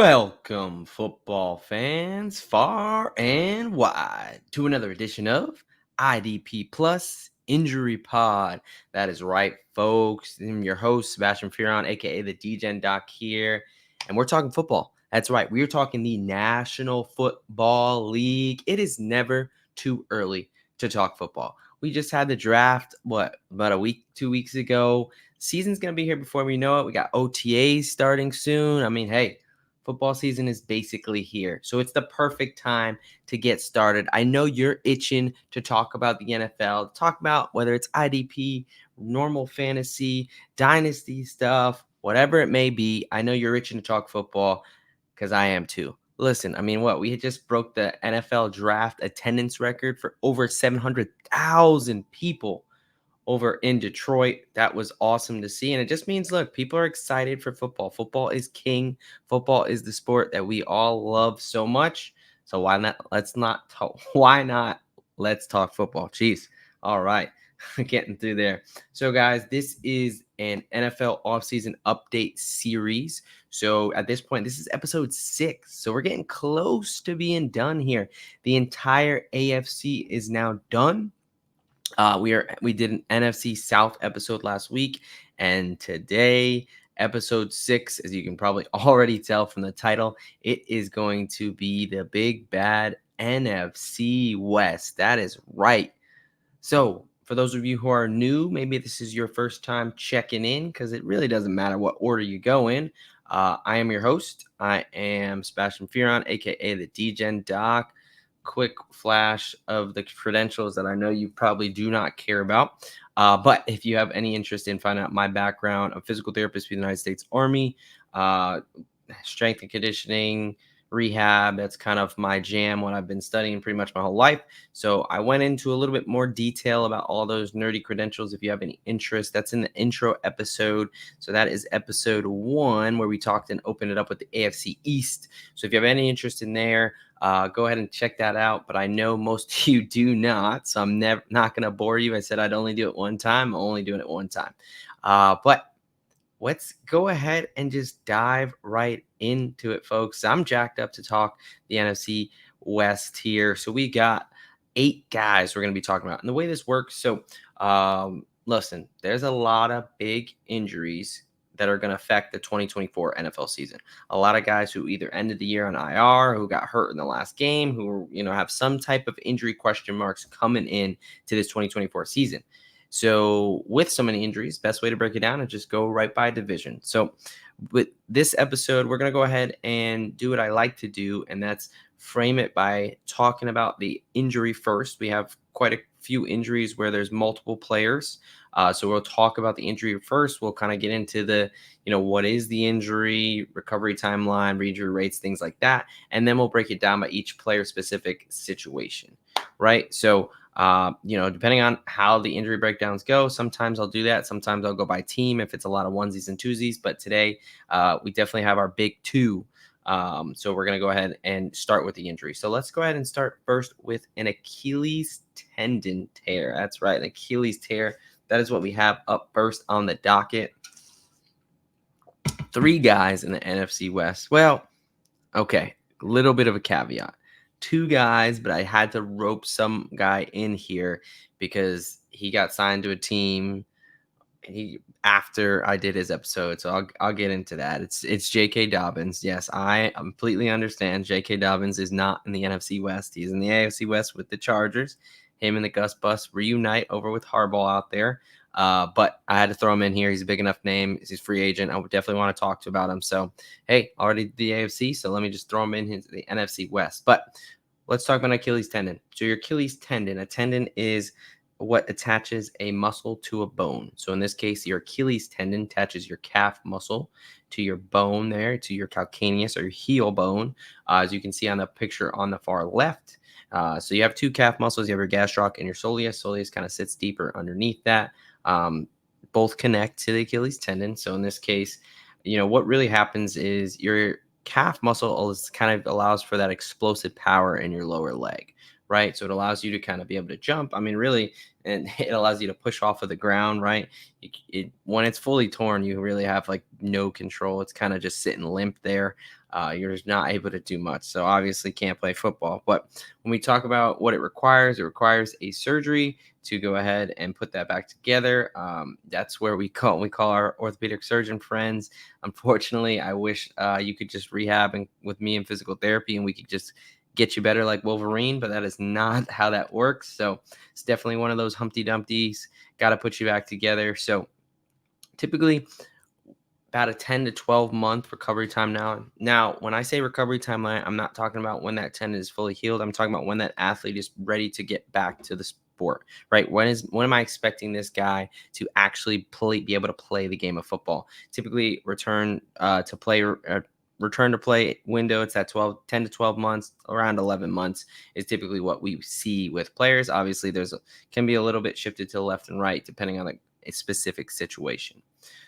Welcome, football fans, far and wide, to another edition of IDP Plus Injury Pod. That is right, folks. I'm your host, Sebastian Firon, a.k.a. the DGen Doc here, and we're talking football. That's right, we are talking the National Football League. It is never too early to talk football. We just had the draft, about a week, 2 weeks ago. Season's going to be here before we know it. We got OTAs starting soon. I mean, hey, football season is basically here. So it's the perfect time to get started. I know you're itching to talk about the NFL, talk about whether it's IDP, normal fantasy, dynasty stuff, whatever it may be. I know you're itching to talk football because I am too. Listen, I mean, we had just broke the NFL draft attendance record for over 700,000 people over in Detroit. That was awesome to see. And it just means, look, people are excited for football. Football is king. Football is the sport that we all love so much. So why not? Let's talk football. Jeez. All right. Getting through there. So guys, this is an NFL offseason update series. So at this point, this is episode 6. So we're getting close to being done here. The entire AFC is now done. We did an NFC South episode last week, and today, episode 6, as you can probably already tell from the title, it is going to be the big bad NFC West. That is right. So for those of you who are new, maybe this is your first time checking in, because it really doesn't matter what order you go in. I am your host. I am Sebastian Firon, a.k.a. the DGen Doc. Quick flash of the credentials that I know you probably do not care about. But if you have any interest in finding out my background, I'm a physical therapist for the United States Army, strength and conditioning, rehab. That's kind of my jam, what I've been studying pretty much my whole life. So I went into a little bit more detail about all those nerdy credentials. If you have any interest, that's in the intro episode. So that is episode 1, where we talked and opened it up with the AFC East. So if you have any interest in there, go ahead and check that out. But I know most of you do not, so I'm not going to bore you. I said I'd only do it one time. I'm only doing it one time. But let's go ahead and just dive right into it, folks. I'm jacked up to talk the NFC West here. So we got 8 guys we're going to be talking about. And the way this works, so listen, there's a lot of big injuries that are going to affect the 2024 NFL season. A lot of guys who either ended the year on IR, who got hurt in the last game, who have some type of injury question marks coming in to this 2024 season. So with so many injuries, best way to break it down is just go right by division. So with this episode, we're going to go ahead and do what I like to do, and that's frame it by talking about the injury first. We have quite a few injuries where there's multiple players. So we'll talk about the injury first. We'll kind of get into the, what is the injury, recovery timeline, re-injury rates, things like that. And then we'll break it down by each player specific situation, right? So, depending on how the injury breakdowns go, sometimes I'll do that. Sometimes I'll go by team if it's a lot of onesies and twosies. But today we definitely have our big 2. So we're going to go ahead and start with the injury. So let's go ahead and start first with an Achilles tendon tear. That's right, an Achilles tear. That is what we have up first on the docket. 3 guys in the NFC West. Well, okay, a little bit of a caveat. 2 guys, but I had to rope some guy in here because he got signed to a team after I did his episode. So I'll get into that. It's JK Dobbins. Yes, I completely understand. JK Dobbins is not in the NFC West. He's in the AFC West with the Chargers. Him and the Gus Bus reunite over with Harbaugh out there. But I had to throw him in here. He's a big enough name. He's a free agent. I would definitely want to talk to about him. So, hey, already the AFC. So let me just throw him into the NFC West. But let's talk about Achilles tendon. So your Achilles tendon, a tendon is what attaches a muscle to a bone. So in this case, your Achilles tendon attaches your calf muscle to your bone there, to your calcaneus or your heel bone, as you can see on the picture on the far left. So you have 2 calf muscles. You have your gastroc and your soleus. Soleus kind of sits deeper underneath that. Both connect to the Achilles tendon. So in this case, what really happens is your calf muscle is kind of allows for that explosive power in your lower leg, right? So it allows you to kind of be able to jump. I mean, really, and it allows you to push off of the ground, right? When it's fully torn, you really have like no control. It's kind of just sitting limp there. You're just not able to do much. So obviously can't play football. But when we talk about what it requires a surgery to go ahead and put that back together. That's where we call our orthopedic surgeon friends. Unfortunately, I wish you could just rehab with me in physical therapy and we could just get you better like Wolverine, but that is not how that works. So it's definitely one of those Humpty Dumptys. Got to put you back together. So typically about a 10 to 12 month recovery time now. Now, when I say recovery timeline, I'm not talking about when that tendon is fully healed. I'm talking about when that athlete is ready to get back to the sport, right? When am I expecting this guy to actually be able to play the game of football? Typically, return to play window. It's that 10 to 12 months, around 11 months is typically what we see with players. Obviously, can be a little bit shifted to the left and right depending on a specific situation.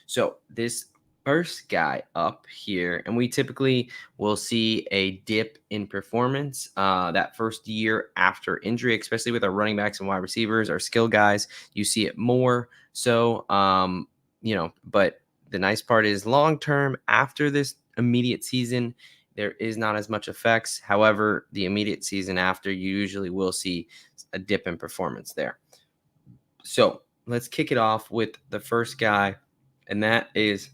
So this first guy up here, and we typically will see a dip in performance that first year after injury, especially with our running backs and wide receivers, our skill guys. You see it more. So, but the nice part is long term after this immediate season, there is not as much effects. However, the immediate season after, you usually will see a dip in performance there. So let's kick it off with the first guy, and that is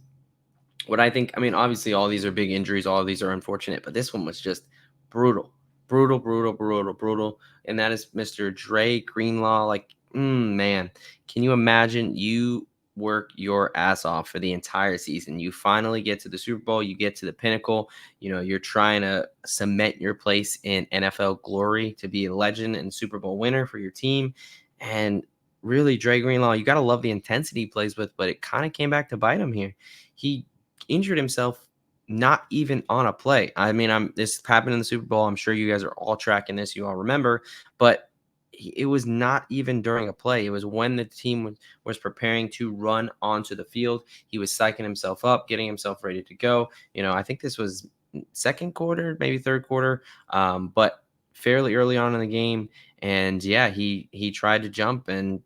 what I think. I mean, obviously, all these are big injuries, all of these are unfortunate, but this one was just brutal, brutal, brutal, brutal, brutal. And that is Mr. Dre Greenlaw. Like, man, can you imagine you work your ass off for the entire season? You finally get to the Super Bowl, you get to the pinnacle. You're trying to cement your place in NFL glory to be a legend and Super Bowl winner for your team. And really, Dre Greenlaw, you got to love the intensity he plays with, but it kind of came back to bite him here. He injured himself not even on a play. I mean, this happened in the Super Bowl. I'm sure you guys are all tracking this. You all remember, but it was not even during a play. It was when the team was preparing to run onto the field. He was psyching himself up, getting himself ready to go. I think this was second quarter, maybe third quarter, but fairly early on in the game. And yeah, he tried to jump, and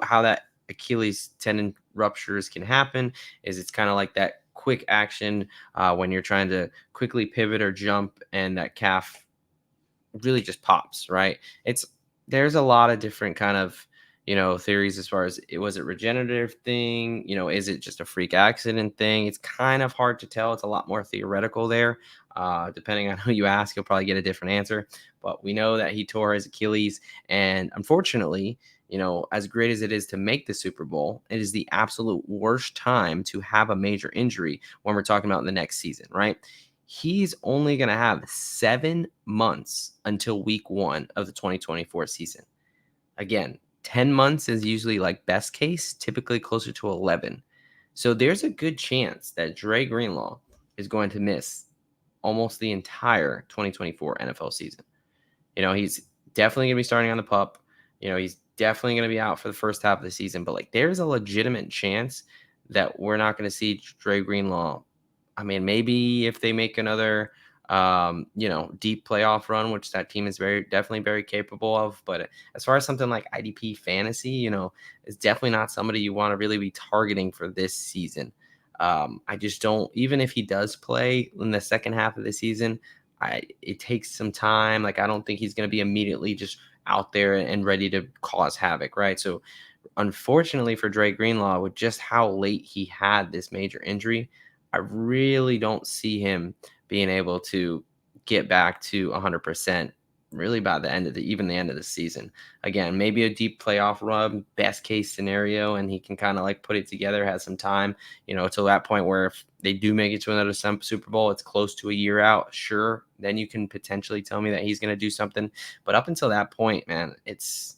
how that Achilles tendon ruptures can happen is it's kind of like that quick action when you're trying to quickly pivot or jump, and that calf really just pops, right? There's a lot of different kind of theories as far as was it regenerative thing, is it just a freak accident thing? It's kind of hard to tell. It's a lot more theoretical there. Depending on who you ask, you'll probably get a different answer, but we know that he tore his Achilles, and unfortunately, as great as it is to make the Super Bowl, it is the absolute worst time to have a major injury when we're talking about the next season, right? He's only going to have 7 months until week 1 of the 2024 season. Again, 10 months is usually like best case, typically closer to 11. So there's a good chance that Dre Greenlaw is going to miss almost the entire 2024 NFL season. He's definitely going to be starting on the pup. He's definitely going to be out for the first half of the season, but there's a legitimate chance that we're not going to see Dre Greenlaw. I mean, maybe if they make another, deep playoff run, which that team is definitely very capable of. But as far as something like IDP fantasy, is definitely not somebody you want to really be targeting for this season. I just don't, even if he does play in the second half of the season, it takes some time. I don't think he's going to be immediately just out there and ready to cause havoc, right? So unfortunately for Dre Greenlaw, with just how late he had this major injury, I really don't see him being able to get back to 100% really by the end of the end of the season. Again, maybe a deep playoff run, best case scenario, and he can kind of put it together, has some time, till that point where if they do make it to another Super Bowl, it's close to a year out. Sure, then you can potentially tell me that he's going to do something. But up until that point, man, it's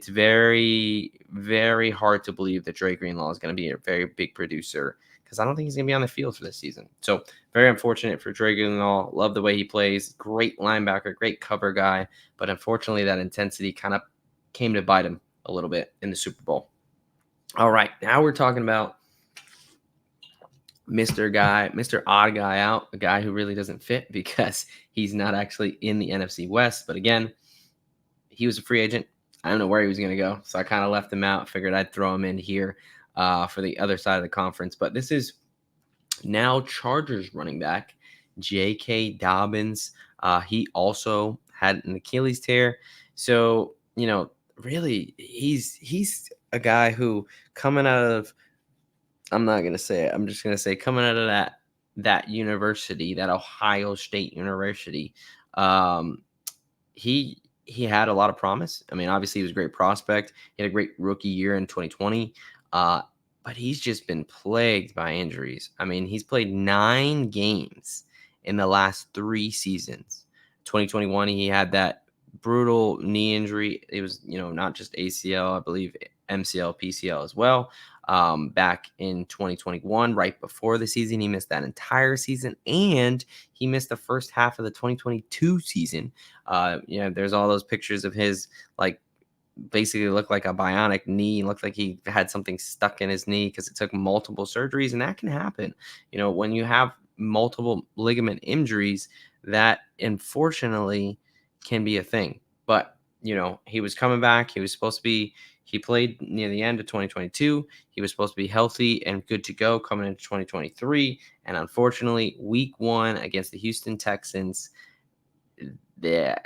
very, very hard to believe that Dre Greenlaw is going to be a very big producer, because I don't think he's going to be on the field for this season. So very unfortunate for Dre Greenlaw. Love the way he plays. Great linebacker, great cover guy. But unfortunately, that intensity kind of came to bite him a little bit in the Super Bowl. All right, now we're talking about Mr. Odd Guy Out, a guy who really doesn't fit because he's not actually in the NFC West. But again, he was a free agent. I don't know where he was going to go, so I kind of left him out. Figured I'd throw him in here for the other side of the conference. But this is now Chargers running back JK Dobbins. He also had an Achilles tear, so really, he's a guy who coming out of, I'm not gonna say it. I'm just gonna say coming out of that university, that Ohio State University. Um, he had a lot of promise. I mean, obviously he was a great prospect. He had a great rookie year in 2020. But he's just been plagued by injuries. I mean, he's played 9 games in the last 3 seasons. 2021, he had that brutal knee injury. It was, not just ACL, I believe MCL, PCL as well. Back in 2021, right before the season, he missed that entire season, and he missed the first half of the 2022 season. There's all those pictures of his, like, basically looked like a bionic knee, looked like he had something stuck in his knee because it took multiple surgeries, and that can happen. When you have multiple ligament injuries, that unfortunately can be a thing. But he was coming back. He played near the end of 2022. He was supposed to be healthy and good to go coming into 2023. And unfortunately, week 1 against the Houston Texans, yeah,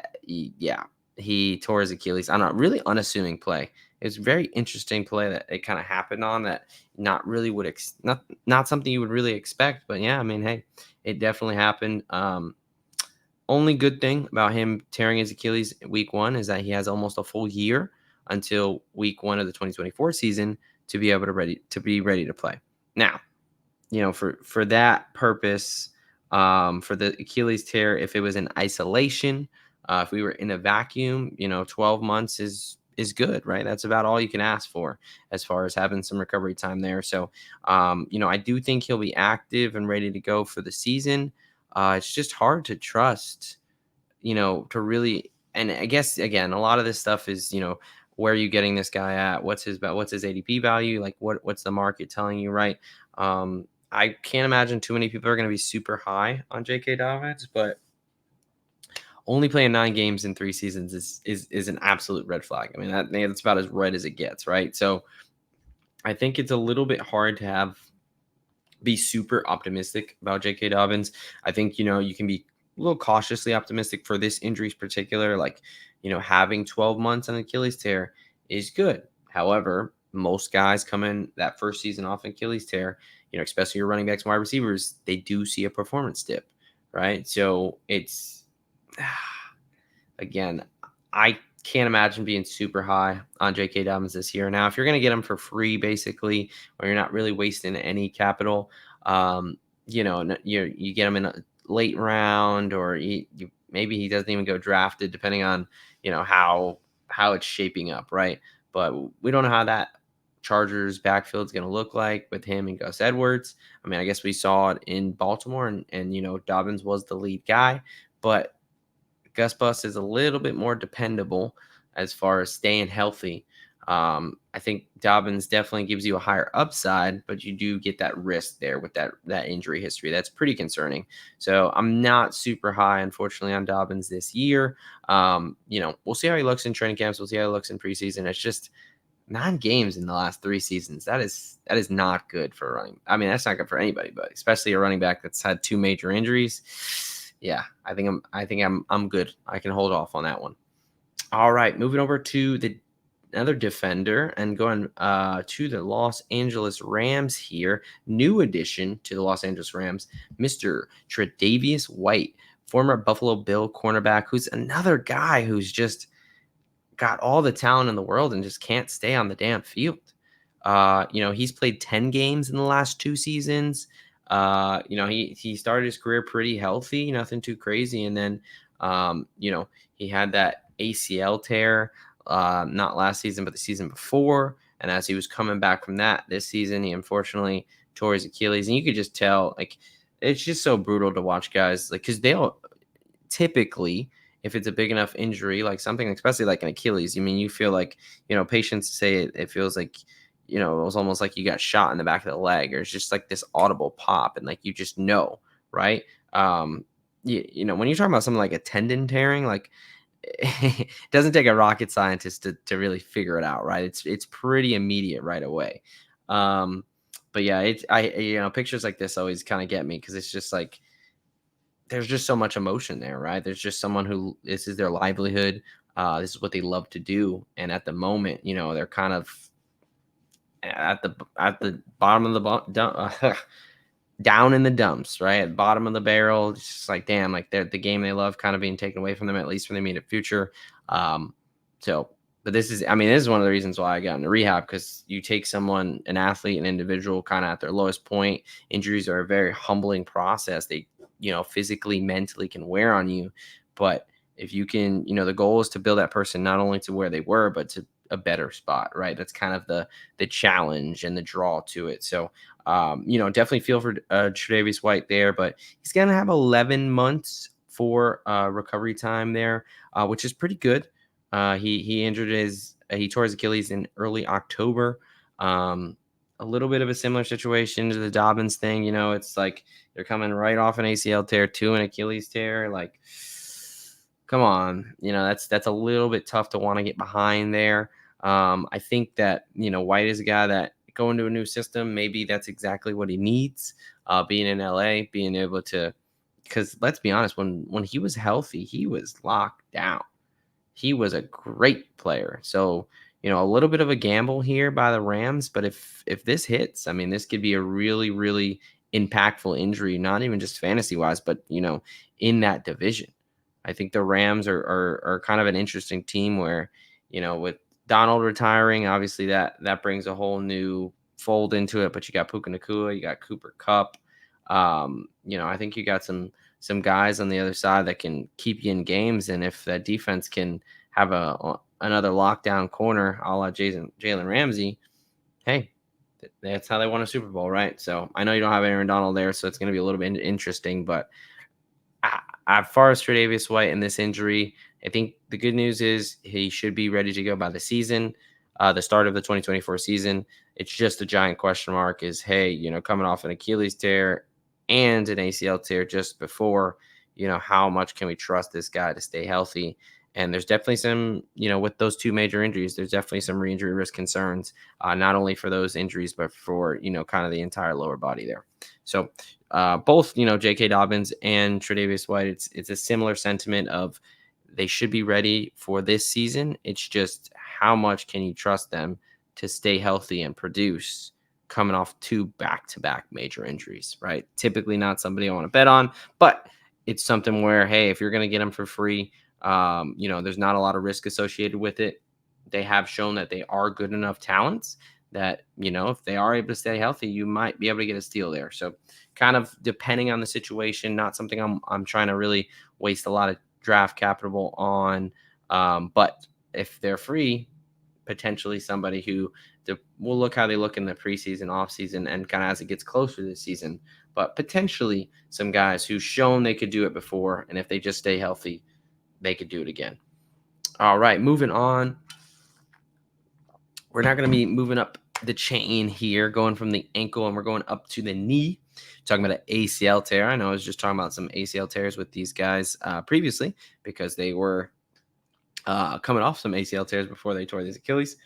he tore his Achilles on a really unassuming play. It was a very interesting play that it kind of happened on, that not really would not something you would really expect. But yeah, I mean, hey, it definitely happened. Only good thing about him tearing his Achilles week 1 is that he has almost a full year until week 1 of the 2024 season to be able to be ready to play. Now, for that purpose, for the Achilles tear, if it was in isolation, if we were in a vacuum, 12 months is good, right? That's about all you can ask for as far as having some recovery time there. So, I do think he'll be active and ready to go for the season. It's just hard to trust, to really, and I guess again, a lot of this stuff is, where are you getting this guy at? What's his ADP value? Like what's the market telling you, right? I can't imagine too many people are going to be super high on JK Dobbins, but only playing 9 games in 3 seasons is an absolute red flag. I mean, that's about as red as it gets, right? So I think it's a little bit hard to be super optimistic about JK Dobbins. I think, you can be a little cautiously optimistic for this injury in particular. Like, having 12 months on Achilles tear is good. However, most guys come in that first season off Achilles tear, especially your running backs and wide receivers, they do see a performance dip, right? So it's, again, I can't imagine being super high on JK Dobbins this year. Now, if you're going to get him for free, basically, or you're not really wasting any capital, you get him in a late round, or maybe he doesn't even go drafted, depending on how it's shaping up, right? But we don't know how that Chargers backfield is going to look like with him and Gus Edwards. I mean, I guess we saw it in Baltimore, and Dobbins was the lead guy, but Gus Bus is a little bit more dependable as far as staying healthy. I think Dobbins definitely gives you a higher upside, but you do get that risk there with that injury history. That's pretty concerning. So I'm not super high, unfortunately, on Dobbins this year. We'll see how he looks in training camps. We'll see how he looks in preseason. It's just 9 games in the last 3 seasons. That is not good for running. I mean, that's not good for anybody, but especially a running back that's had 2 major injuries. Yeah, I think I'm good. I can hold off on that one. All right, moving over to another defender and going to the Los Angeles Rams here. New addition to the Los Angeles Rams, Mr. Tre'Davious White, former Buffalo Bill cornerback, who's another guy who's just got all the talent in the world and just can't stay on the damn field. He's played 10 games in the last 2 seasons. He started his career pretty healthy, nothing too crazy. And then, he had that ACL tear, not last season, but the season before. And as he was coming back from that this season, he unfortunately tore his Achilles. And you could just tell, like, it's just so brutal to watch guys, like, because they'll typically, if it's a big enough injury, like something, especially like an Achilles, I mean, you feel like, patients say it feels like, it was almost like you got shot in the back of the leg, or it's just like this audible pop, and like you just know, right? When you're talking about something like a tendon tearing, like it doesn't take a rocket scientist to really figure it out, right? It's pretty immediate right away. But yeah, pictures like this always kind of get me because it's just like there's just so much emotion there, right? There's just someone who this is their livelihood. This is what they love to do, and at the moment, they're kind of at the bottom of down in the dumps, right? At the bottom of the barrel. It's just like, damn, like the game they love kind of being taken away from them, at least for the immediate future. Um, so, but this is one of the reasons why I got into rehab, because you take someone, an athlete, an individual kind of at their lowest point. Injuries are a very humbling process. They, physically, mentally can wear on you. But if you can, the goal is to build that person not only to where they were, but to a better spot, right? That's kind of the challenge and the draw to it. So, definitely feel for Tre'Davious White there, but he's going to have 11 months for recovery time there, which is pretty good. He tore his Achilles in early October. A little bit of a similar situation to the Dobbins thing. It's like they're coming right off an ACL tear to an Achilles tear. Like, come on, that's a little bit tough to want to get behind there. I think that, White is a guy that going to a new system, maybe that's exactly what he needs. Being in LA, being able to, because let's be honest, when he was healthy, he was locked down. He was a great player. So, a little bit of a gamble here by the Rams, but if this hits, this could be a really, really impactful injury, not even just fantasy wise, but in that division. I think the Rams are kind of an interesting team where, with Donald retiring, obviously that brings a whole new fold into it. But you got Puka Nacua, you got Cooper Kupp. I think you got some guys on the other side that can keep you in games, and if that defense can have another lockdown corner, a la Jalen Ramsey, hey, that's how they won a Super Bowl, right? So I know you don't have Aaron Donald there, so it's going to be a little bit interesting, but as far as Tre'Davious White and this injury, I think the good news is he should be ready to go by the season, the start of the 2024 season. It's just a giant question mark is, hey, coming off an Achilles tear and an ACL tear just before, how much can we trust this guy to stay healthy? And there's definitely some, with those two major injuries, there's definitely some re-injury risk concerns, not only for those injuries, but for, kind of the entire lower body there. So both, J.K. Dobbins and Tre'Davious White, it's a similar sentiment of they should be ready for this season. It's just how much can you trust them to stay healthy and produce coming off two back-to-back major injuries, right? Typically not somebody I want to bet on, but it's something where, hey, if you're going to get them for free, there's not a lot of risk associated with it. They have shown that they are good enough talents that, if they are able to stay healthy, you might be able to get a steal there. So kind of depending on the situation, not something I'm trying to really waste a lot of draft capital on. But if they're free, potentially somebody who we'll look how they look in the preseason, offseason, and kind of as it gets closer to the season. But potentially some guys who've shown they could do it before, and if they just stay healthy, they could do it again. All right, moving on. We're not going to be moving up the chain here, going from the ankle, and we're going up to the knee. Talking about an ACL tear. I know I was just talking about some ACL tears with these guys previously because they were coming off some ACL tears before they tore these Achilles.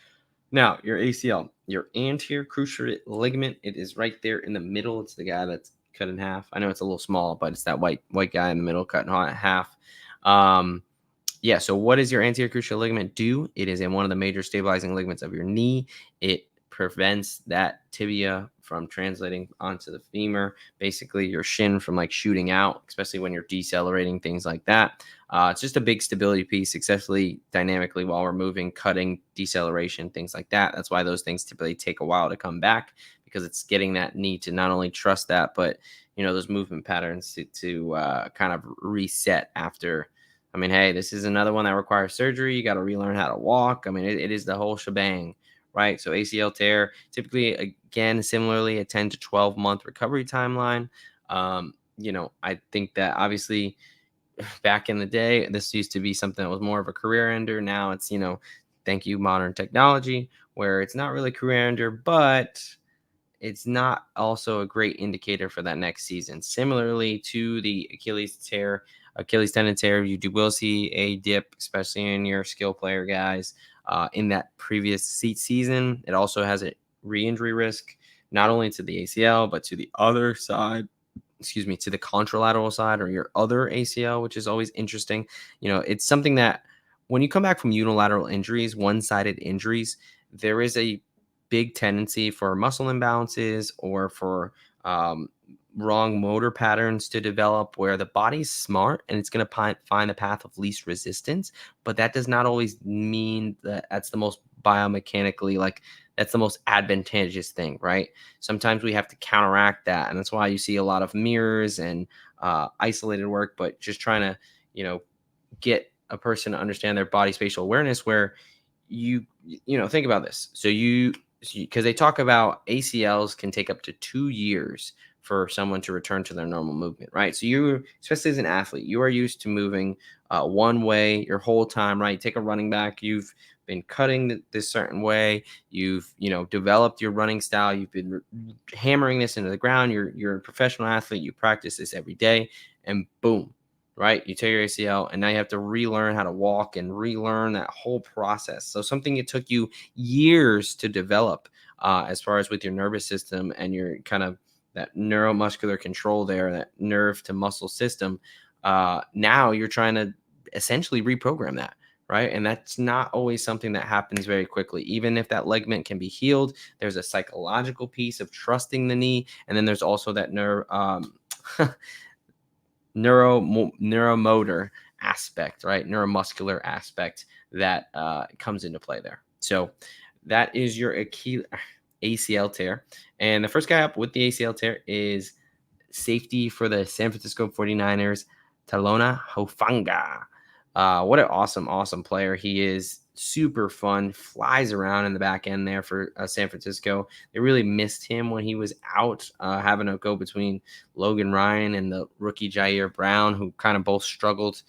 Now, your ACL, your anterior cruciate ligament, it is right there in the middle. It's the guy that's cut in half. I know it's a little small, but it's that white guy in the middle cut in half. Yeah, so what does your anterior cruciate ligament do? It is in one of the major stabilizing ligaments of your knee. It prevents that tibia from translating onto the femur, basically your shin from like shooting out, especially when you're decelerating, things like that. It's just a big stability piece, especially dynamically while we're moving, cutting, deceleration, things like that. That's why those things typically take a while to come back, because it's getting that knee to not only trust that, but those movement patterns to kind of reset after. Hey, this is another one that requires surgery. You got to relearn how to walk. It is the whole shebang, right? So ACL tear, typically, again, similarly, a 10 to 12 month recovery timeline. I think that obviously back in the day, this used to be something that was more of a career ender. Now it's, thank you, modern technology, where it's not really career ender, but it's not also a great indicator for that next season. Similarly to the Achilles tear, Achilles tendon tear, will see a dip, especially in your skill player guys. In that previous season, it also has a re-injury risk, not only to the ACL, but to the other side, to the contralateral side or your other ACL, which is always interesting. It's something that when you come back from unilateral injuries, one-sided injuries, there is a big tendency for muscle imbalances or for wrong motor patterns to develop where the body's smart and it's going to find the path of least resistance. But that does not always mean that that's the most biomechanically, like that's the most advantageous thing, right? Sometimes we have to counteract that. And that's why you see a lot of mirrors and isolated work, but just trying to, get a person to understand their body spatial awareness where think about this. So because they talk about ACLs can take up to 2 years for someone to return to their normal movement, right? So especially as an athlete, you are used to moving one way your whole time, right? Take a running back, you've been cutting this certain way, you've developed your running style, you've been hammering this into the ground, you're a professional athlete, you practice this every day, and boom, right? You tear your ACL, and now you have to relearn how to walk and relearn that whole process. So something it took you years to develop, as far as with your nervous system and your kind of that neuromuscular control there, that nerve to muscle system. Now you're trying to essentially reprogram that, right? And that's not always something that happens very quickly. Even if that ligament can be healed, there's a psychological piece of trusting the knee, and then there's also that neuromotor aspect, right? Neuromuscular aspect that comes into play there. So that is your ACL tear. And the first guy up with the ACL tear is safety for the San Francisco 49ers, Talanoa Hufanga. What an awesome player. He is super fun, flies around in the back end there for San Francisco. They really missed him when he was out, having to go between Logan Ryan and the rookie Jair Brown, who kind of both struggled,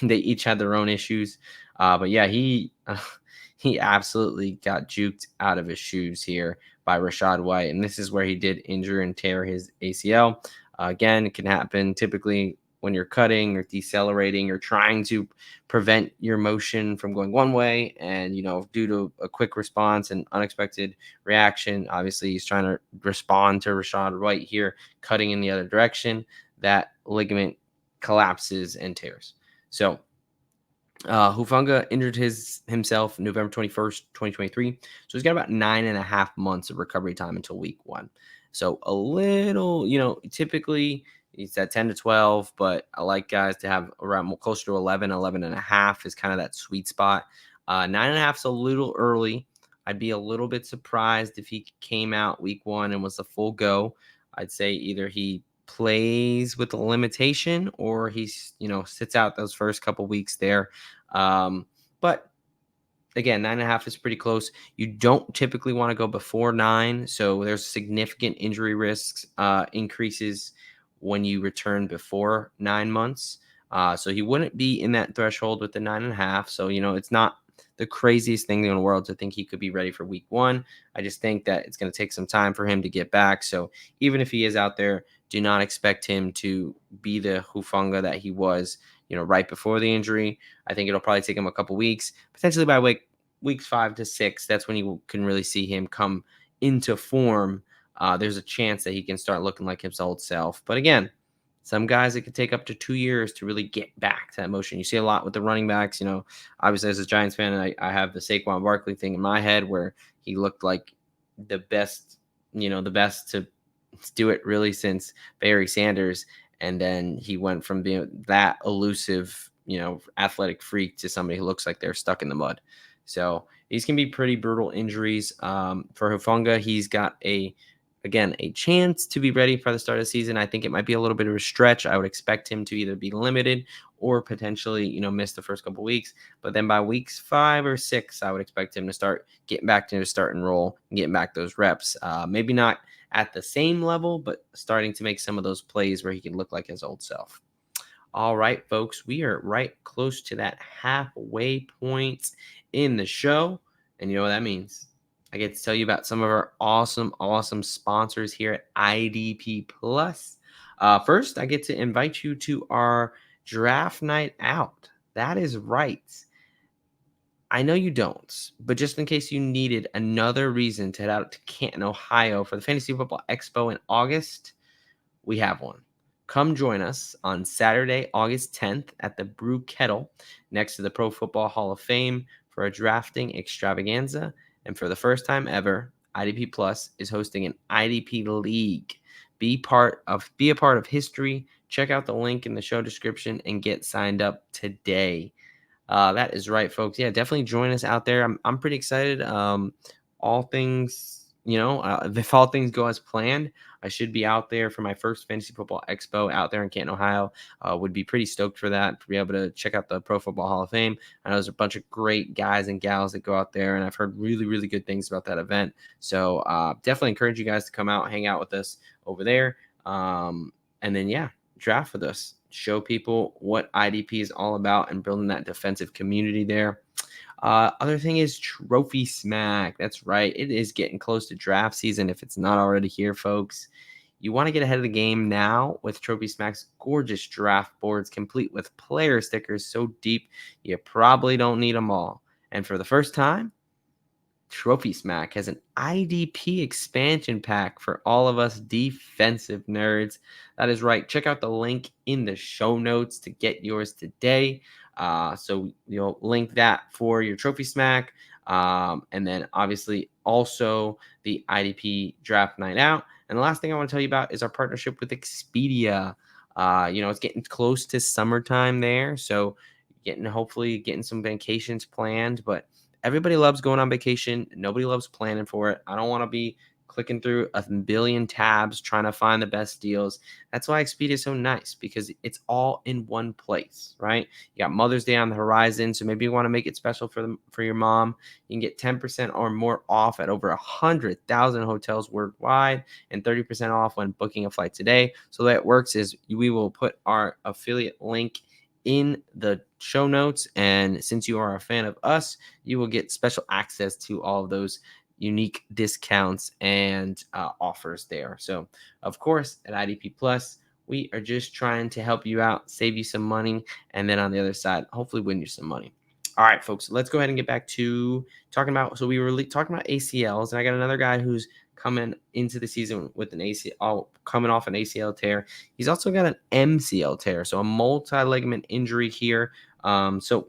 they each had their own issues. But yeah, he absolutely got juked out of his shoes here by Rachaad White. And this is where he did injure and tear his ACL. Again, it can happen typically when you're cutting or decelerating or trying to prevent your motion from going one way. And, due to a quick response and unexpected reaction, obviously he's trying to respond to Rachaad White here, cutting in the other direction. That ligament collapses and tears. So Hufanga injured himself November 21st, 2023. So he's got about 9.5 months of recovery time until week 1. So a little, typically he's at 10 to 12, but I like guys to have around closer to 11 and a half is kind of that sweet spot. 9.5 is a little early. I'd be a little bit surprised if he came out week 1 and was a full go. I'd say either he plays with a limitation or he's sits out those first couple weeks there, but again, 9.5 is pretty close. You don't typically want to go before 9, so there's significant injury risks increases when you return before 9 months, so he wouldn't be in that threshold with the 9.5. So it's not the craziest thing in the world to think he could be ready for week 1. I just think that it's going to take some time for him to get back. So even if he is out there, do not expect him to be the Hufanga that he was, right before the injury. I think it'll probably take him a couple weeks, potentially by weeks 5 to 6. That's when you can really see him come into form. There's a chance that he can start looking like his old self. But again, some guys, it could take up to 2 years to really get back to that motion. You see a lot with the running backs. Obviously as a Giants fan, I have the Saquon Barkley thing in my head where he looked like the best to do it really since Barry Sanders. And then he went from being that elusive, athletic freak to somebody who looks like they're stuck in the mud. So these can be pretty brutal injuries. For Hufanga, he's got a chance to be ready for the start of the season. I think it might be a little bit of a stretch. I would expect him to either be limited or potentially, miss the first couple weeks. But then by weeks 5 or 6, I would expect him to start getting back to the start and roll and getting back those reps. Maybe not at the same level, but starting to make some of those plays where he can look like his old self. All right, folks, we are right close to that halfway point in the show. And you know what that means? I get to tell you about some of our awesome sponsors here at IDP Plus. First, I get to invite you to our draft night out. That is right. I know you don't, but just in case you needed another reason to head out to Canton, Ohio for the Fantasy Football Expo in August, we have one. Come join us on Saturday, August 10th at the Brew Kettle next to the Pro Football Hall of Fame for a drafting extravaganza. And for the first time ever, IDP Plus is hosting an IDP League. Be a part of history. Check out the link in the show description and get signed up today. That is right, folks. Yeah, definitely join us out there. I'm pretty excited. All things, if all things go as planned, I should be out there for my first Fantasy Football Expo out there in Canton, Ohio. Would be pretty stoked for that, to be able to check out the Pro Football Hall of Fame. I know there's a bunch of great guys and gals that go out there, and I've heard really, really good things about that event. So definitely encourage you guys to come out, hang out with us over there. And then, yeah, draft with us. Show people what IDP is all about and building that defensive community there. Other thing is Trophy Smack. That's right. It is getting close to draft season if it's not already here, folks. You want to get ahead of the game now with Trophy Smack's gorgeous draft boards, complete with player stickers so deep you probably don't need them all. And for the first time, Trophy Smack has an IDP expansion pack for all of us defensive nerds. That is right. Check out the link in the show notes to get yours today. So you'll link that for your Trophy Smack. And then obviously also the IDP draft night out. And the last thing I want to tell you about is our partnership with Expedia. It's getting close to summertime there. So hopefully getting some vacations planned, but everybody loves going on vacation. Nobody loves planning for it. I don't want to be clicking through a billion tabs trying to find the best deals. That's why Expedia is so nice, because it's all in one place, right? You got Mother's Day on the horizon, so maybe you want to make it special for your mom. You can get 10% or more off at over 100,000 hotels worldwide and 30% off when booking a flight today. So the way it works is we will put our affiliate link in the show notes, and since you are a fan of us, you will get special access to all of those unique discounts and offers there. So of course at IDP Plus, we are just trying to help you out, save you some money, and then on the other side, hopefully win you some money. All right, folks, let's go ahead and get back to talking about, so we were talking about ACLs, and I got another guy who's coming into the season with an ACL, coming off an ACL tear. He's also got an MCL tear, so a multi-ligament injury here. So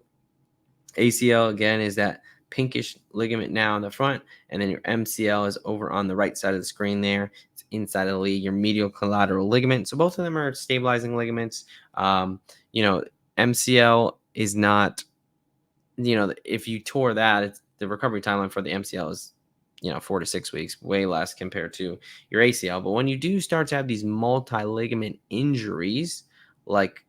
ACL, again, is that pinkish ligament now in the front, and then your MCL is over on the right side of the screen there. It's inside of the lead, your medial collateral ligament. So both of them are stabilizing ligaments. MCL is not, if you tore that, the recovery timeline for the MCL is 4 to 6 weeks, way less compared to your ACL. But when you do start to have these multi-ligament injuries, like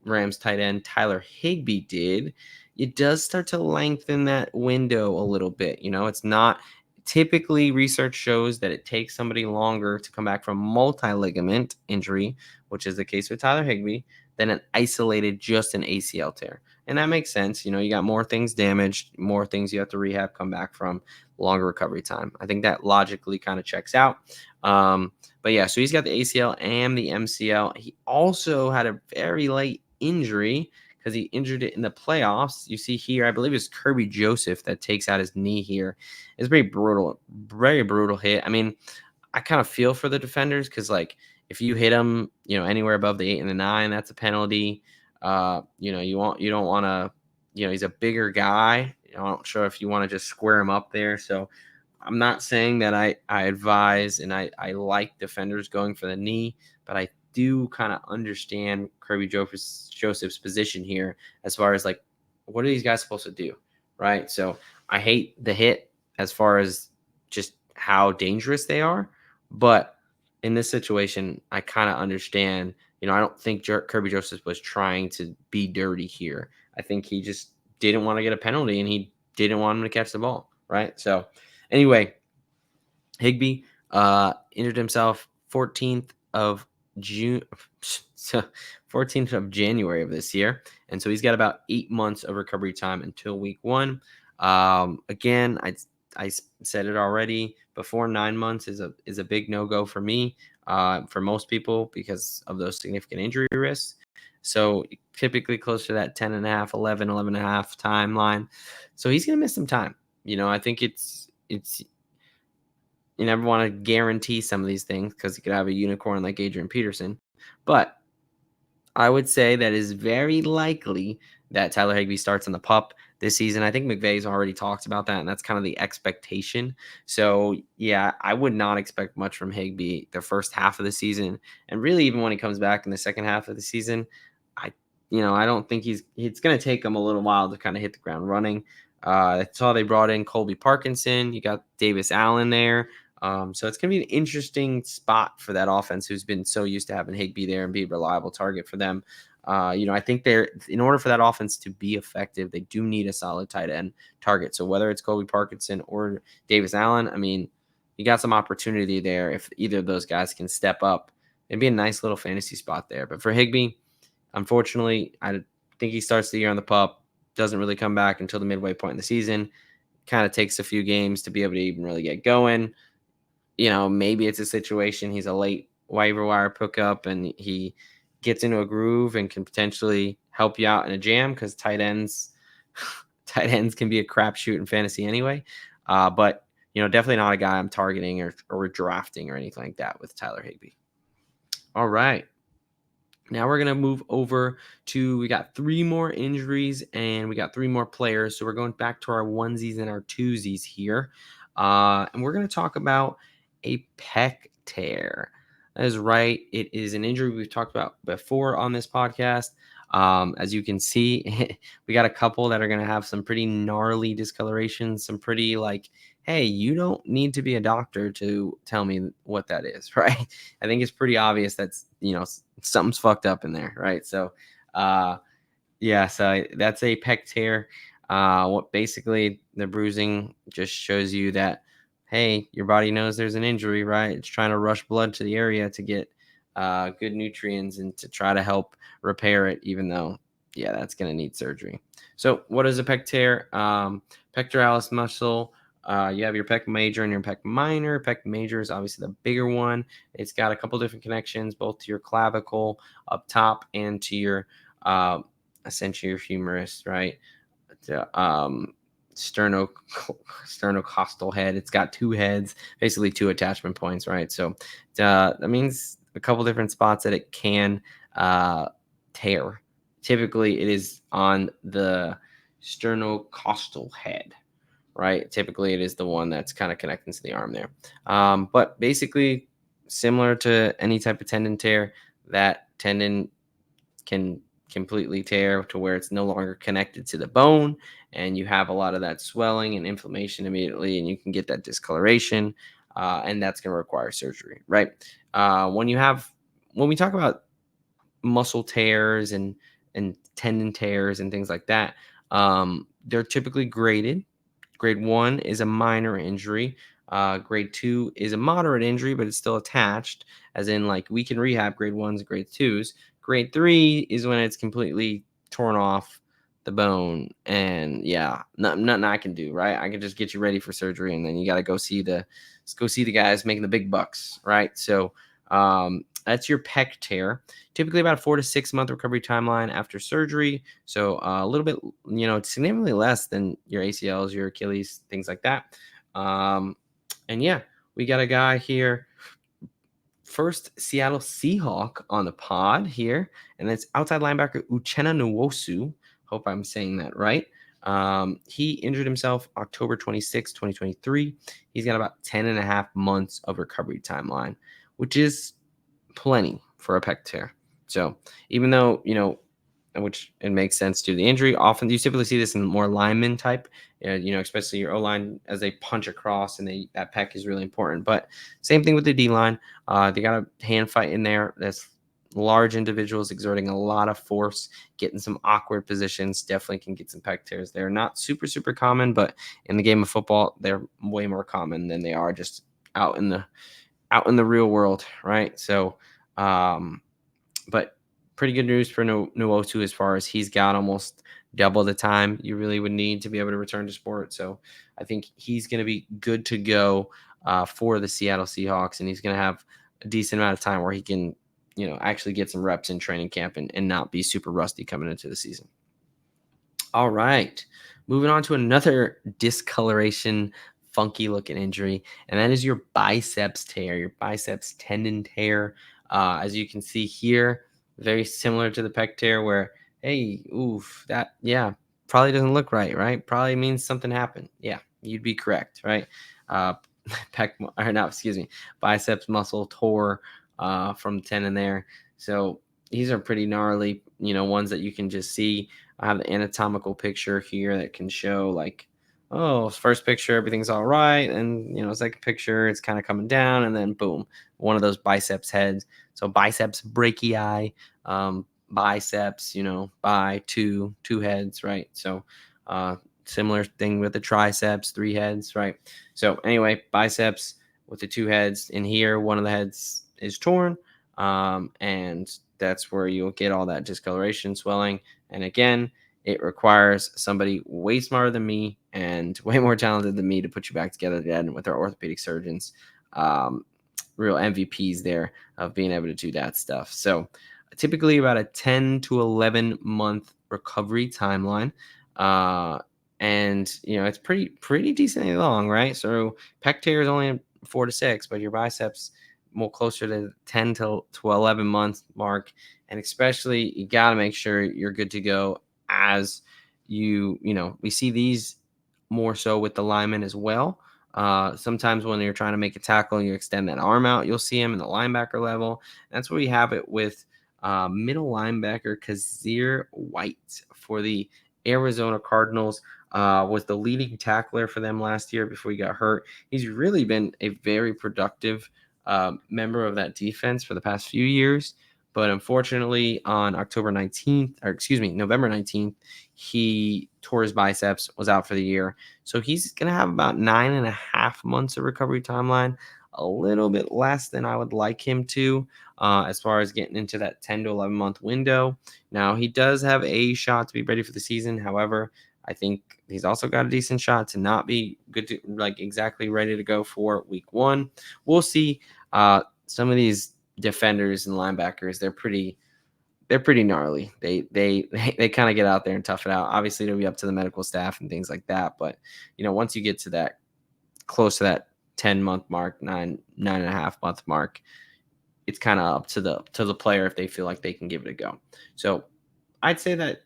Rams tight end Tyler Higbee did, it does start to lengthen that window a little bit. It's not typically, research shows that it takes somebody longer to come back from multi-ligament injury, which is the case with Tyler Higbee, than an isolated just an ACL tear. And that makes sense. You got more things damaged, more things you have to rehab, come back from, longer recovery time. I think that logically kind of checks out. But yeah, so he's got the ACL and the MCL. He also had a very late injury because he injured it in the playoffs. You see here, I believe it's Kirby Joseph that takes out his knee here. It's very brutal hit. I mean, I kind of feel for the defenders because, like, if you hit him, anywhere above the 8 and the 9, that's a penalty. You don't want to, he's a bigger guy. I'm not sure if you want to just square him up there. So I'm not saying that I advise and I like defenders going for the knee, but I do kind of understand Kirby Joseph's position here as far as, like, what are these guys supposed to do, right? So I hate the hit as far as just how dangerous they are, but in this situation, I kind of understand. I don't think Kirby Joseph was trying to be dirty here. I think he just didn't want to get a penalty, and he didn't want him to catch the ball, right? So anyway, Higbee injured himself 14th of June, 14th of January of this year, and so he's got about 8 months of recovery time until week 1. Again, said it already before. 9 months is a big no-go for me, for most people, because of those significant injury risks. So typically close to that 10 and a half, 11 and a half timeline. So he's going to miss some time. I think it's you never want to guarantee some of these things, because you could have a unicorn like Adrian Peterson. But I would say that is very likely that Tyler Higbee starts on the PUP this season. I think McVay's already talked about that, and that's kind of the expectation. So, yeah, I would not expect much from Higbee the first half of the season. And really, even when he comes back in the second half of the season, I don't think it's going to take him a little while to kind of hit the ground running. I saw they brought in Colby Parkinson. You got Davis Allen there. So it's going to be an interesting spot for that offense, who's been so used to having Higbee there and be a reliable target for them. I think in order for that offense to be effective, they do need a solid tight end target. So whether it's Colby Parkinson or Davis Allen, I mean, you got some opportunity there. If either of those guys can step up, it'd be a nice little fantasy spot there. But for Higbee, unfortunately, I think he starts the year on the PUP, doesn't really come back until the midway point in the season. Kind of takes a few games to be able to even really get going. Maybe it's a situation he's a late waiver wire pickup and he gets into a groove and can potentially help you out in a jam, because tight ends can be a crapshoot in fantasy anyway. But definitely not a guy I'm targeting or drafting or anything like that with Tyler Higbee. All right. Now we're going to move over we got 3 more injuries and we got 3 more players. So we're going back to our onesies and our twosies here. And we're going to talk about a pec tear. That is right. It is an injury we've talked about before on this podcast. As you can see, we got a couple that are going to have some pretty gnarly discolorations, some pretty hey, you don't need to be a doctor to tell me what that is, right? I think it's pretty obvious that's, something's fucked up in there, right? So, so that's a pec tear. What basically the bruising just shows you that, hey, your body knows there's an injury, right? It's trying to rush blood to the area to get good nutrients and to try to help repair it, even though, that's going to need surgery. So what is a pec tear? Pectoralis muscle. You have your pec major and your pec minor. Pec major is obviously the bigger one. It's got a couple different connections, both to your clavicle up top and to your essentially your humerus, right? Sternocostal head. It's got 2 heads, basically 2 attachment points, right? So that means a couple different spots that it can tear. Typically, it is on the sternocostal head, right? Typically, it is the one that's kind of connecting to the arm there. But basically, similar to any type of tendon tear, that tendon can completely tear to where it's no longer connected to the bone, and you have a lot of that swelling and inflammation immediately, and you can get that discoloration, and that's going to require surgery, right? When we talk about muscle tears and tendon tears and things like that, they're typically graded. Grade 1 is a minor injury. Grade 2 is a moderate injury, but it's still attached, as in we can rehab grade 1s and grade 2s. Grade 3 is when it's completely torn off the bone, and nothing I can do, right? I can just get you ready for surgery, and then you got to go see the guys making the big bucks, right? So that's your pec tear. Typically about a 4 to 6 month recovery timeline after surgery. So a little bit, significantly less than your ACLs, your Achilles, things like that. We got a guy here. First Seattle Seahawk on the pod here, and that's outside linebacker Uchenna Nwosu. Hope I'm saying that right. He injured himself October 26, 2023. He's got about 10 and a half months of recovery timeline, which is plenty for a pec tear. So even though, which it makes sense due to the injury, often you typically see this in more lineman type, especially your O-line, as they punch across, and that pec is really important. But same thing with the D-line. They got a hand fight in there. That's large individuals exerting a lot of force, getting some awkward positions, definitely can get some pec tears. They're not super, super common, but in the game of football, they're way more common than they are just out in the real world, right? So, but pretty good news for Nwosu as far as he's got almost double the time you really would need to be able to return to sport. So I think he's going to be good to go for the Seattle Seahawks, and he's going to have a decent amount of time where he can, actually get some reps in training camp and not be super rusty coming into the season. All right. Moving on to another discoloration, funky looking injury, and that is your biceps tear, your biceps tendon tear. As you can see here, very similar to the pec tear, where, hey, oof, that, yeah, probably doesn't look right, right? Probably means something happened. Yeah, you'd be correct, right? Uh, or no, excuse me, biceps muscle tore from the tendon there. So these are pretty gnarly, ones that you can just see. I have the anatomical picture here that can show, like, oh, first picture, everything's all right. And, second picture, it's kind of coming down. And then boom, one of those biceps heads. So biceps brachii, biceps, by two heads, right? So similar thing with the triceps, 3 heads, right? So anyway, biceps with the 2 heads in here, one of the heads is torn. And that's where you'll get all that discoloration, swelling. And again, it requires somebody way smarter than me and way more talented than me to put you back together again with our orthopedic surgeons. Real MVPs there of being able to do that stuff. So typically about a 10 to 11 month recovery timeline. And it's pretty decently long, right? So pec tear is only 4 to 6, but your biceps more closer to 10 to 11 month mark. And especially you got to make sure you're good to go as we see these more so with the linemen as well. Sometimes when you're trying to make a tackle and you extend that arm out, you'll see him in the linebacker level. That's where we have it with middle linebacker Kyzir White for the Arizona Cardinals. Was the leading tackler for them last year before he got hurt. He's really been a very productive member of that defense for the past few years. But unfortunately, on November 19th, he tore his biceps, was out for the year. So he's going to have about 9.5 months of recovery timeline, a little bit less than I would like him to, as far as getting into that 10 to 11 month window. Now, he does have a shot to be ready for the season. However, I think he's also got a decent shot to not be good to, like, exactly ready to go for week 1. We'll see. Some of these defenders and linebackers, they're pretty gnarly. They kind of get out there and tough it out. Obviously, it'll be up to the medical staff and things like that. But once you get to that close to that 10-month mark, 9.5 month mark, it's kind of up to the player if they feel like they can give it a go. So I'd say that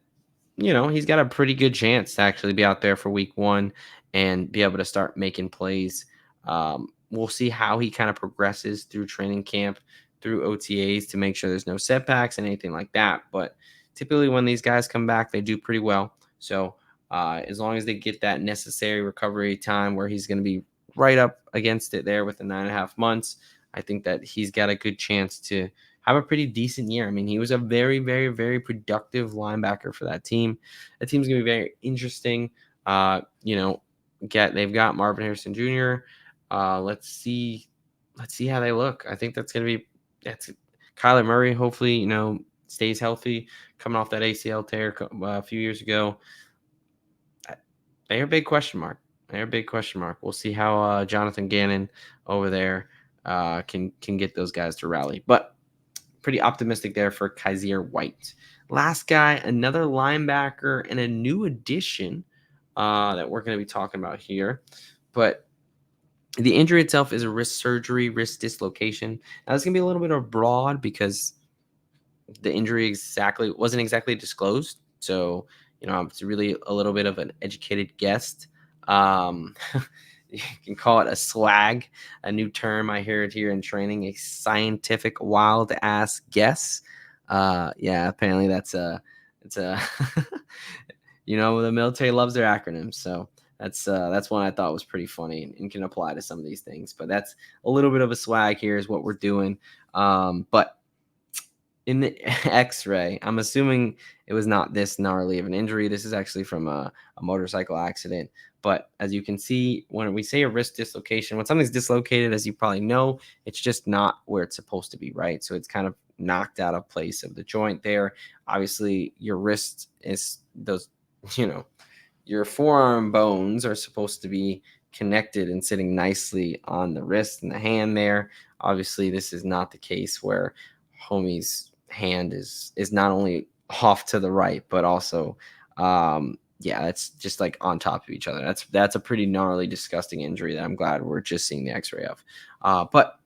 he's got a pretty good chance to actually be out there for week 1 and be able to start making plays. We'll see how he kind of progresses through training camp, through OTAs, to make sure there's no setbacks and anything like that. But typically when these guys come back, they do pretty well. So as long as they get that necessary recovery time where he's going to be right up against it there with the 9.5 months, I think that he's got a good chance to have a pretty decent year. I mean, he was a very, very, very productive linebacker for that team. That team's going to be very interesting. They've got Marvin Harrison Jr. Let's see how they look. I think that's Kyler Murray. Hopefully, stays healthy, coming off that ACL tear a few years ago. They're a big question mark. We'll see how Jonathan Gannon over there can get those guys to rally. But pretty optimistic there for Kyzir White. Last guy, another linebacker and a new addition that we're going to be talking about here. But the injury itself is a wrist surgery, wrist dislocation. Now, it's going to be a little bit of broad because the injury wasn't exactly disclosed. So, it's really a little bit of an educated guess. You can call it a swag, a new term I hear it here in training, a scientific wild ass guess. Apparently it's a the military loves their acronyms. So that's one I thought was pretty funny and can apply to some of these things. But that's a little bit of a swag here is what we're doing. But in the X-ray, I'm assuming it was not this gnarly of an injury. This is actually from a motorcycle accident. But as you can see, when we say a wrist dislocation, when something's dislocated, as you probably know, it's just not where it's supposed to be, right? So it's kind of knocked out of place of the joint there. Obviously, your wrist is those your forearm bones are supposed to be connected and sitting nicely on the wrist and the hand there. Obviously, this is not the case where homie's hand is not only off to the right, but also it's just like on top of each other. That's a pretty gnarly, disgusting injury that I'm glad we're just seeing the x-ray of. But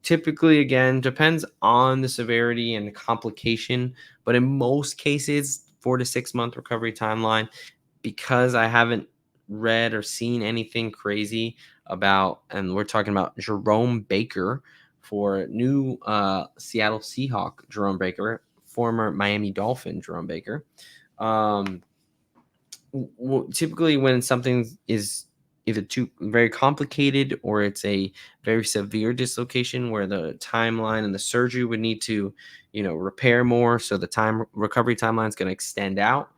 typically, again, depends on the severity and the complication, but in most cases, 4 to 6 month recovery timeline. Because I haven't read or seen anything crazy about, and we're talking about Jerome Baker for new Seattle Seahawk Jerome Baker, former Miami Dolphin Jerome Baker. Typically when something is either too very complicated or it's a very severe dislocation where the timeline and the surgery would need to, repair more, so the recovery timeline is going to extend out,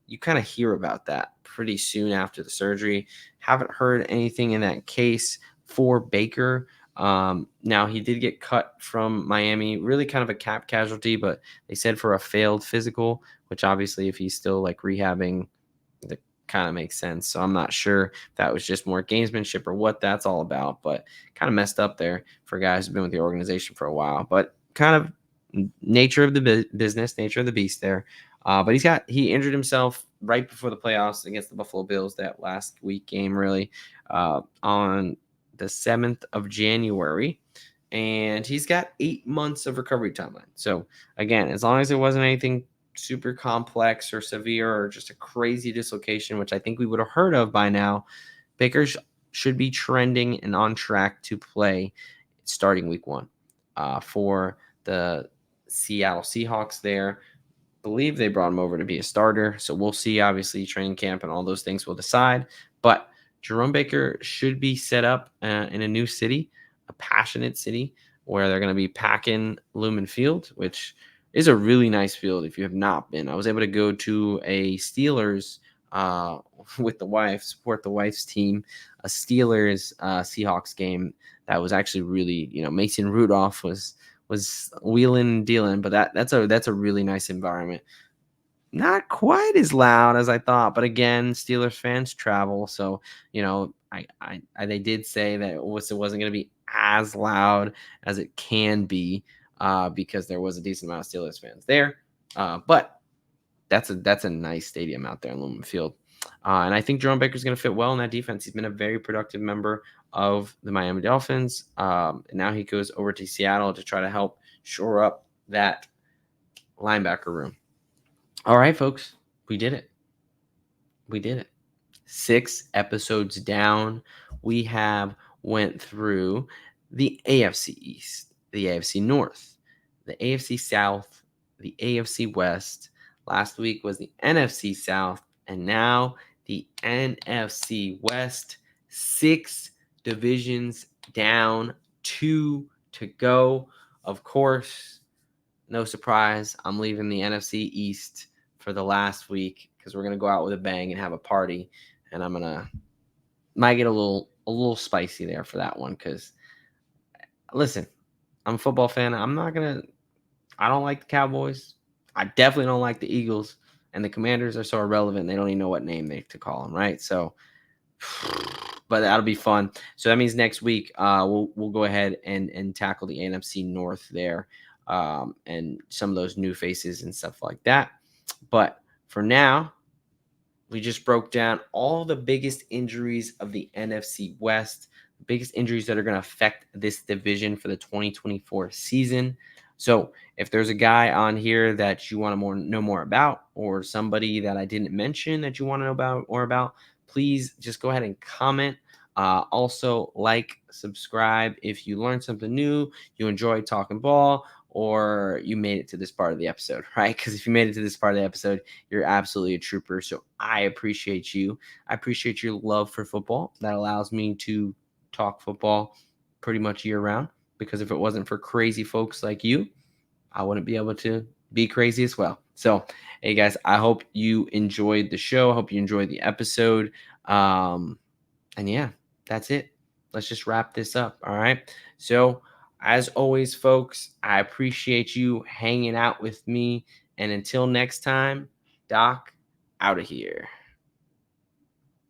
you kind of hear about that pretty soon after the surgery. Haven't heard anything in that case for Baker. Now he did get cut from Miami, really kind of a cap casualty, but they said for a failed physical, which obviously if he's still like rehabbing, that kind of makes sense. So I'm not sure if that was just more gamesmanship or what that's all about, but kind of messed up there for guys who've been with the organization for a while. But kind of nature of the business, nature of the beast there. But he injured himself right before the playoffs against the Buffalo Bills, that last week game, really, on the 7th of January. And he's got 8 months of recovery timeline. So again, as long as it wasn't anything super complex or severe or just a crazy dislocation, which I think we would have heard of by now, Baker should be trending and on track to play starting week 1 for the Seattle Seahawks there. Believe they brought him over to be a starter. So we'll see, obviously, training camp and all those things will decide. But Jerome Baker should be set up in a new city, a passionate city, where they're going to be packing Lumen Field, which is a really nice field if you have not been. I was able to go to a Steelers with the wife, support the wife's team, a Steelers Seahawks game that was actually really, Mason Rudolph was wheeling and dealing, but that's a really nice environment. Not quite as loud as I thought, but again, Steelers fans travel, so they did say that it wasn't going to be as loud as it can be because there was a decent amount of Steelers fans there, but that's a nice stadium out there in Lumen Field. And I think Jerome Baker's going to fit well in that defense. He's been a very productive member of the Miami Dolphins. And now he goes over to Seattle to try to help shore up that linebacker room. All right, folks, we did it. 6 episodes down. We have went through the AFC East, the AFC North, the AFC South, the AFC West. Last week was the NFC South, and now the NFC West. 6 divisions down, 2 to go. Of course, no surprise, I'm leaving the NFC East for the last week because we're going to go out with a bang and have a party, and might get a little spicy there for that one because, listen, I'm a football fan. I don't like the Cowboys. I definitely don't like the Eagles, and the Commanders are so irrelevant. They don't even know what name to call them, right? So, but that'll be fun. So that means next week we'll go ahead and tackle the NFC North there, and some of those new faces and stuff like that. But for now, we just broke down all the biggest injuries of the NFC West, the biggest injuries that are going to affect this division for the 2024 season. So if there's a guy on here that you want to know more about, or somebody that I didn't mention that you want to know about, please just go ahead and comment. Also, like, subscribe if you learned something new, you enjoyed talking ball, or you made it to this part of the episode, right? Because if you made it to this part of the episode, you're absolutely a trooper. So I appreciate you. I appreciate your love for football. That allows me to talk football pretty much year round, because if it wasn't for crazy folks like you, I wouldn't be able to be crazy as well. So, hey guys, I hope you enjoyed the show. I hope you enjoyed the episode. And yeah, that's it. Let's just wrap this up. All right. So, as always, folks, I appreciate you hanging out with me. And until next time, Doc, out of here.